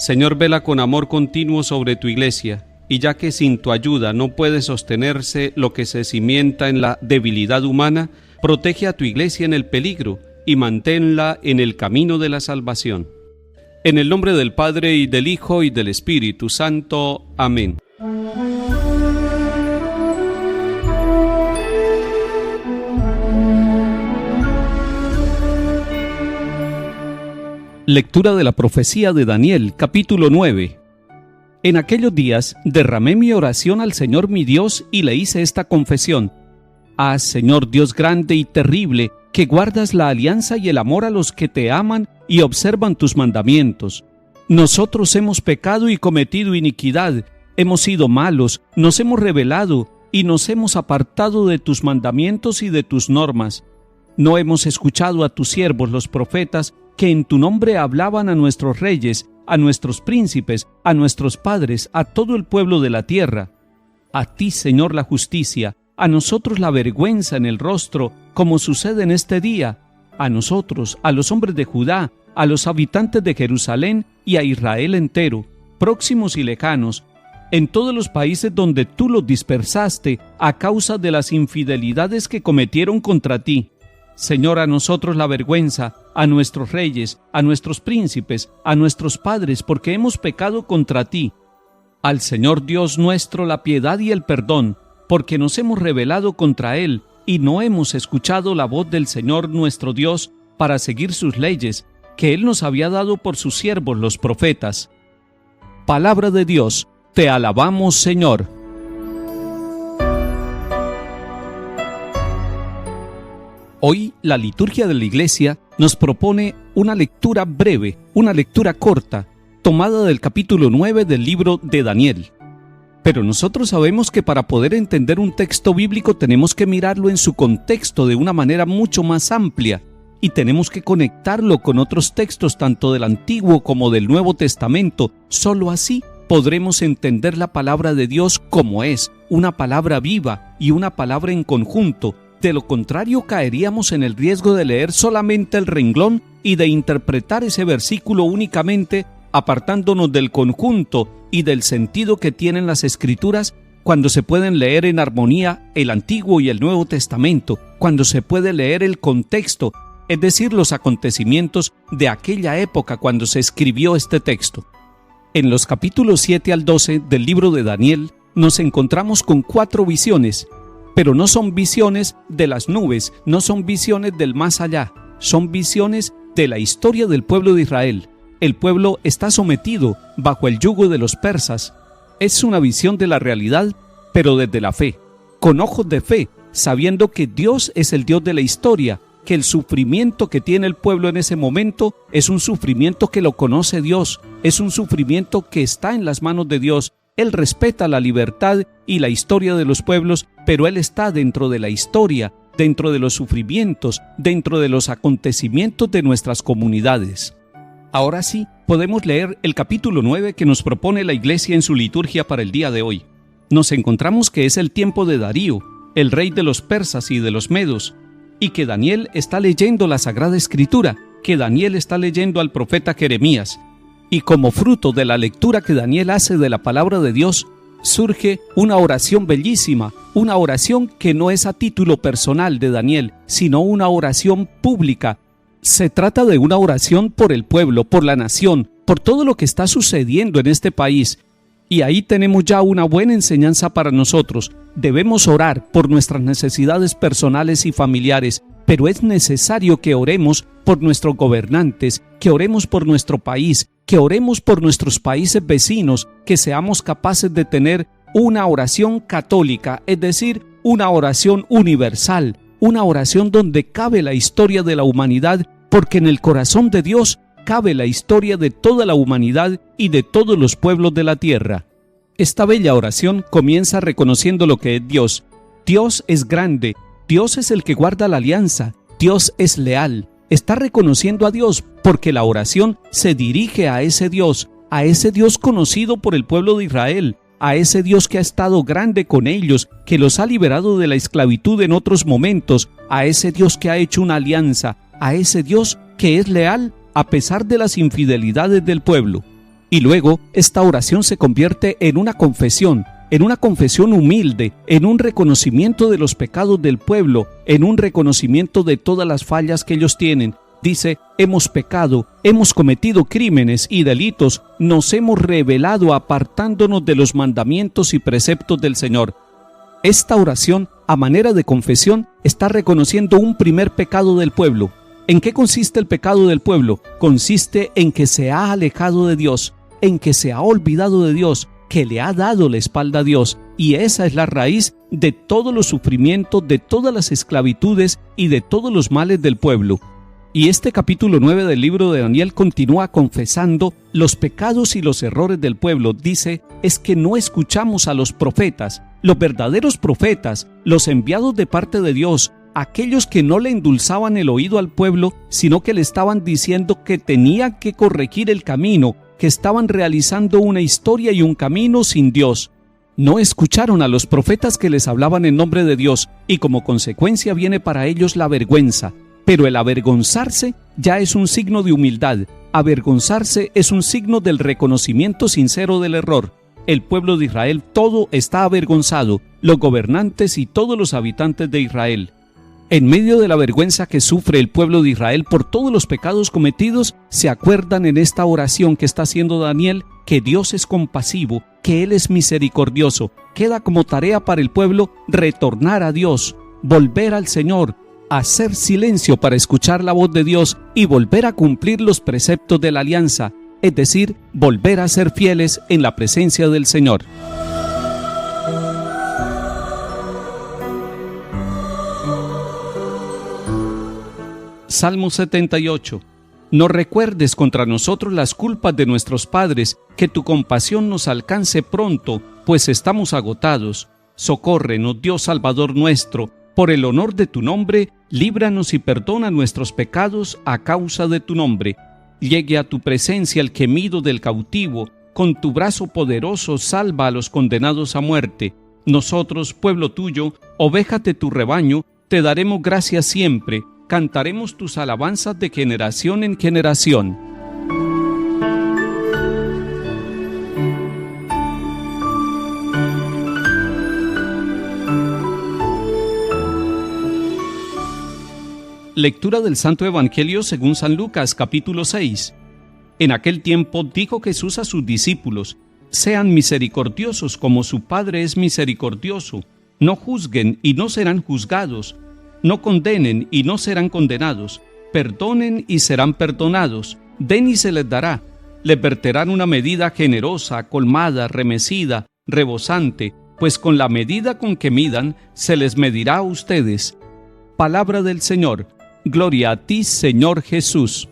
Señor, vela con amor continuo sobre tu iglesia, y ya que sin tu ayuda no puede sostenerse lo que se cimienta en la debilidad humana, protege a tu iglesia en el peligro y manténla en el camino de la salvación. En el nombre del Padre, y del Hijo, y del Espíritu Santo. Amén. Lectura de la profecía de Daniel, capítulo 9. En aquellos días derramé mi oración al Señor mi Dios y le hice esta confesión: Ah, Señor Dios grande y terrible, que guardas la alianza y el amor a los que te aman y observan tus mandamientos. Nosotros hemos pecado y cometido iniquidad, hemos sido malos, nos hemos rebelado y nos hemos apartado de tus mandamientos y de tus normas. No hemos escuchado a tus siervos los profetas, que en tu nombre hablaban a nuestros reyes, a nuestros príncipes, a nuestros padres, a todo el pueblo de la tierra. A ti, Señor, la justicia, a nosotros la vergüenza en el rostro, como sucede en este día, a nosotros, a los hombres de Judá, a los habitantes de Jerusalén y a Israel entero, próximos y lejanos, en todos los países donde tú los dispersaste a causa de las infidelidades que cometieron contra ti. Señor, a nosotros la vergüenza, a nuestros reyes, a nuestros príncipes, a nuestros padres, porque hemos pecado contra ti. Al Señor Dios nuestro la piedad y el perdón, porque nos hemos rebelado contra Él y no hemos escuchado la voz del Señor nuestro Dios para seguir sus leyes, que Él nos había dado por sus siervos los profetas. Palabra de Dios, te alabamos, Señor. Hoy la liturgia de la Iglesia nos propone una lectura breve, una lectura corta, tomada del capítulo 9 del libro de Daniel. Pero nosotros sabemos que para poder entender un texto bíblico tenemos que mirarlo en su contexto de una manera mucho más amplia y tenemos que conectarlo con otros textos tanto del Antiguo como del Nuevo Testamento. Solo así podremos entender la palabra de Dios como es, una palabra viva y una palabra en conjunto. De lo contrario, caeríamos en el riesgo de leer solamente el renglón y de interpretar ese versículo únicamente, apartándonos del conjunto y del sentido que tienen las Escrituras, cuando se pueden leer en armonía el Antiguo y el Nuevo Testamento, cuando se puede leer el contexto, es decir, los acontecimientos de aquella época cuando se escribió este texto. En los capítulos 7 al 12 del libro de Daniel nos encontramos con 4 visiones, pero no son visiones de las nubes, no son visiones del más allá, son visiones de la historia del pueblo de Israel. El pueblo está sometido bajo el yugo de los persas. Es una visión de la realidad, pero desde la fe, con ojos de fe, sabiendo que Dios es el Dios de la historia, que el sufrimiento que tiene el pueblo en ese momento es un sufrimiento que lo conoce Dios, es un sufrimiento que está en las manos de Dios. Él respeta la libertad y la historia de los pueblos, pero Él está dentro de la historia, dentro de los sufrimientos, dentro de los acontecimientos de nuestras comunidades. Ahora sí, podemos leer el capítulo 9 que nos propone la Iglesia en su liturgia para el día de hoy. Nos encontramos que es el tiempo de Darío, el rey de los persas y de los medos, y que Daniel está leyendo la Sagrada Escritura, que Daniel está leyendo al profeta Jeremías. Y como fruto de la lectura que Daniel hace de la palabra de Dios, surge una oración bellísima, una oración que no es a título personal de Daniel, sino una oración pública. Se trata de una oración por el pueblo, por la nación, por todo lo que está sucediendo en este país. Y ahí tenemos ya una buena enseñanza para nosotros. Debemos orar por nuestras necesidades personales y familiares, pero es necesario que oremos por nuestros gobernantes, que oremos por nuestro país, que oremos por nuestros países vecinos, que seamos capaces de tener una oración católica, es decir, una oración universal, una oración donde cabe la historia de la humanidad, porque en el corazón de Dios cabe la historia de toda la humanidad y de todos los pueblos de la tierra. Esta bella oración comienza reconociendo lo que es Dios. Dios es grande, Dios es el que guarda la alianza, Dios es leal. Está reconociendo a Dios porque la oración se dirige a ese Dios conocido por el pueblo de Israel, a ese Dios que ha estado grande con ellos, que los ha liberado de la esclavitud en otros momentos, a ese Dios que ha hecho una alianza, a ese Dios que es leal a pesar de las infidelidades del pueblo. Y luego esta oración se convierte en una confesión humilde, en un reconocimiento de los pecados del pueblo, en un reconocimiento de todas las fallas que ellos tienen. Dice: hemos pecado, hemos cometido crímenes y delitos, nos hemos rebelado apartándonos de los mandamientos y preceptos del Señor. Esta oración, a manera de confesión, está reconociendo un primer pecado del pueblo. ¿En qué consiste el pecado del pueblo? Consiste en que se ha alejado de Dios, en que se ha olvidado de Dios, que le ha dado la espalda a Dios, y esa es la raíz de todos los sufrimientos, de todas las esclavitudes y de todos los males del pueblo. Y este capítulo 9 del libro de Daniel continúa confesando los pecados y los errores del pueblo. Dice: es que no escuchamos a los profetas, los verdaderos profetas, los enviados de parte de Dios, aquellos que no le endulzaban el oído al pueblo, sino que le estaban diciendo que tenía que corregir el camino, que estaban realizando una historia y un camino sin Dios. No escucharon a los profetas que les hablaban en nombre de Dios, y como consecuencia viene para ellos la vergüenza. Pero el avergonzarse ya es un signo de humildad. Avergonzarse es un signo del reconocimiento sincero del error. El pueblo de Israel todo está avergonzado, los gobernantes y todos los habitantes de Israel. En medio de la vergüenza que sufre el pueblo de Israel por todos los pecados cometidos, se acuerdan en esta oración que está haciendo Daniel que Dios es compasivo, que Él es misericordioso. Queda como tarea para el pueblo retornar a Dios, volver al Señor, hacer silencio para escuchar la voz de Dios y volver a cumplir los preceptos de la alianza, es decir, volver a ser fieles en la presencia del Señor. Salmo 78. No recuerdes contra nosotros las culpas de nuestros padres, que tu compasión nos alcance pronto, pues estamos agotados. Socórrenos, Dios Salvador nuestro, por el honor de tu nombre, líbranos y perdona nuestros pecados a causa de tu nombre. Llegue a tu presencia el gemido del cautivo, con tu brazo poderoso salva a los condenados a muerte. Nosotros, pueblo tuyo, ovejas de tu rebaño, te daremos gracias siempre. Cantaremos tus alabanzas de generación en generación. Lectura del Santo Evangelio según San Lucas, capítulo 6. En aquel tiempo dijo Jesús a sus discípulos: sean misericordiosos como su Padre es misericordioso. No juzguen y no serán juzgados. No condenen y no serán condenados. Perdonen y serán perdonados. Den y se les dará. Les verterán una medida generosa, colmada, remecida, rebosante, pues con la medida con que midan, se les medirá a ustedes. Palabra del Señor. Gloria a ti, Señor Jesús.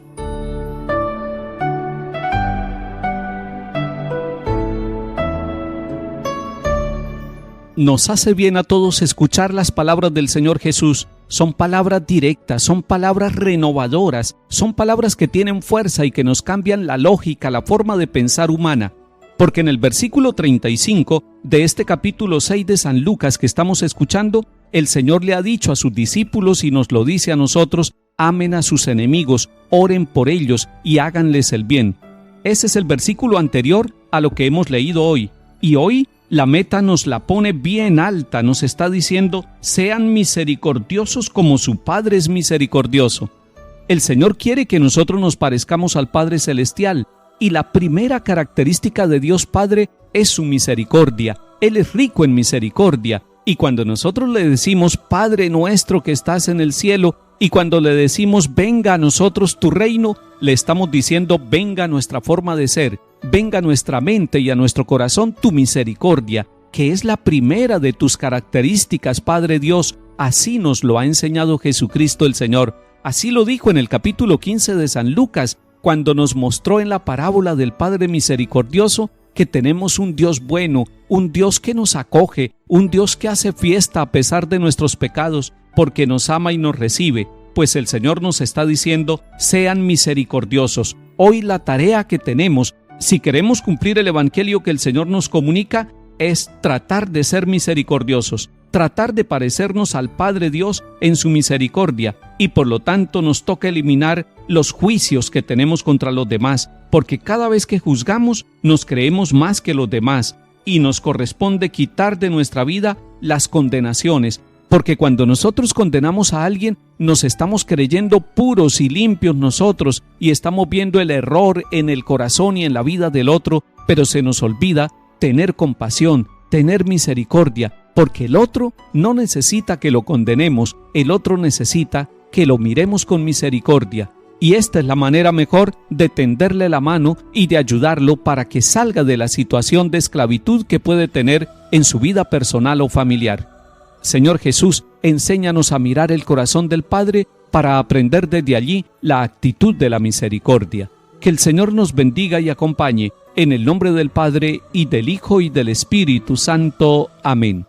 Nos hace bien a todos escuchar las palabras del Señor Jesús. Son palabras directas, son palabras renovadoras, son palabras que tienen fuerza y que nos cambian la lógica, la forma de pensar humana. Porque en el versículo 35 de este capítulo 6 de San Lucas que estamos escuchando, el Señor le ha dicho a sus discípulos y nos lo dice a nosotros: amen a sus enemigos, oren por ellos y háganles el bien. Ese es el versículo anterior a lo que hemos leído hoy. Y hoy la meta nos la pone bien alta, nos está diciendo: sean misericordiosos como su Padre es misericordioso. El Señor quiere que nosotros nos parezcamos al Padre Celestial, y la primera característica de Dios Padre es su misericordia. Él es rico en misericordia, y cuando nosotros le decimos: Padre nuestro que estás en el cielo, y cuando le decimos: venga a nosotros tu reino, le estamos diciendo: venga a nuestra forma de ser, venga a nuestra mente y a nuestro corazón tu misericordia, que es la primera de tus características, Padre Dios. Así nos lo ha enseñado Jesucristo el Señor. Así lo dijo en el capítulo 15 de San Lucas, cuando nos mostró en la parábola del Padre misericordioso que tenemos un Dios bueno, un Dios que nos acoge, un Dios que hace fiesta a pesar de nuestros pecados, porque nos ama y nos recibe. Pues el Señor nos está diciendo: sean misericordiosos. Hoy la tarea que tenemos, si queremos cumplir el Evangelio que el Señor nos comunica, es tratar de ser misericordiosos, tratar de parecernos al Padre Dios en su misericordia, y por lo tanto nos toca eliminar los juicios que tenemos contra los demás, porque cada vez que juzgamos nos creemos más que los demás y nos corresponde quitar de nuestra vida las condenaciones, porque cuando nosotros condenamos a alguien nos estamos creyendo puros y limpios nosotros y estamos viendo el error en el corazón y en la vida del otro, pero se nos olvida tener compasión, tener misericordia, porque el otro no necesita que lo condenemos, el otro necesita que lo miremos con misericordia. Y esta es la manera mejor de tenderle la mano y de ayudarlo para que salga de la situación de esclavitud que puede tener en su vida personal o familiar. Señor Jesús, enséñanos a mirar el corazón del Padre para aprender desde allí la actitud de la misericordia. Que el Señor nos bendiga y acompañe, en el nombre del Padre, y del Hijo, y del Espíritu Santo. Amén.